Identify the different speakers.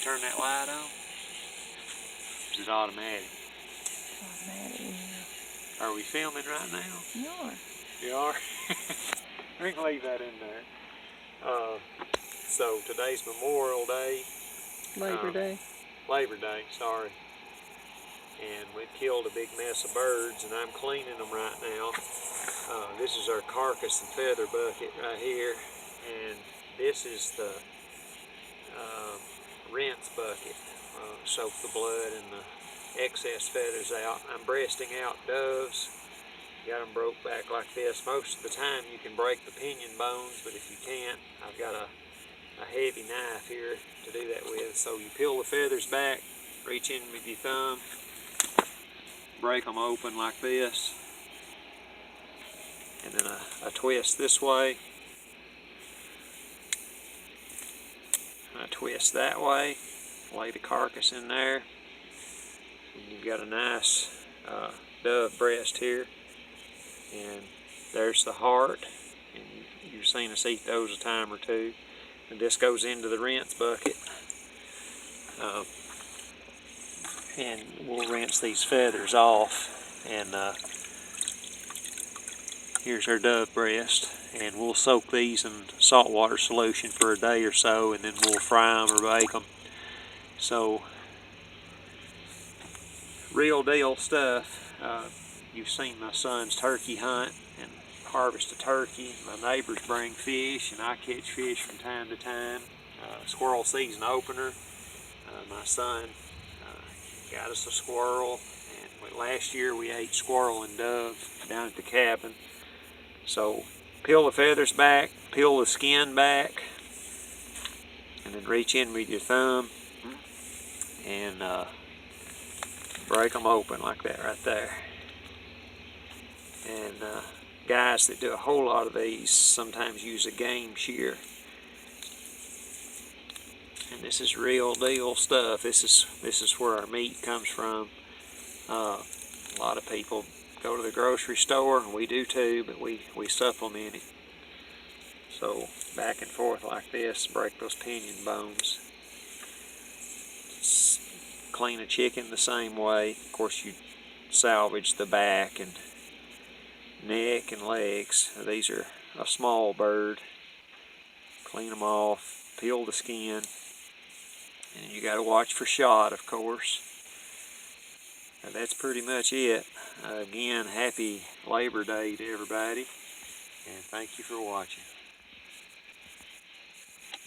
Speaker 1: turn that light on? Is it automatic?
Speaker 2: Automatic, yeah.
Speaker 1: Are we filming right now?
Speaker 2: You are.
Speaker 1: You are? We can leave that in there. So today's Memorial Day.
Speaker 2: Labor Day.
Speaker 1: Labor Day, sorry. And we've killed a big mess of birds, and I'm cleaning them right now. This is our carcass and feather bucket right here, and this is the rinse bucket. Soak the blood and the excess feathers out. I'm breasting out doves. Got them broke back like this. Most of the time you can break the pinion bones, but if you can't, I've got a heavy knife here to do that with. So you peel the feathers back, reach in with your thumb, break them open like this, and then I twist this way, I twist that way, lay the carcass in there, and you've got a nice dove breast here, and there's the heart, and you've seen us eat those a time or two. And this goes into the rinse bucket, and we'll rinse these feathers off. And here's our dove breast, and we'll soak these in saltwater solution for a day or so, and then we'll fry them or bake them. So, real deal stuff. You've seen my son's turkey hunt and harvest a turkey. My neighbors bring fish, and I catch fish from time to time. Squirrel season opener. My son got us a squirrel, and last year we ate squirrel and dove down at the cabin. So peel the feathers back, peel the skin back, and then reach in with your thumb and break them open like that right there. And guys that do a whole lot of these sometimes use a game shear. And this is real deal stuff. This is where our meat comes from. A lot of people go to the grocery store, and we do too, but we supplement it. So back and forth like this, break those pinion bones. Clean a chicken the same way. Of course, you salvage the back and neck and legs. These are a small bird. Clean them off, peel the skin, and you got to watch for shot, of course. That's pretty much it. Again, happy Labor Day to everybody, and thank you for watching.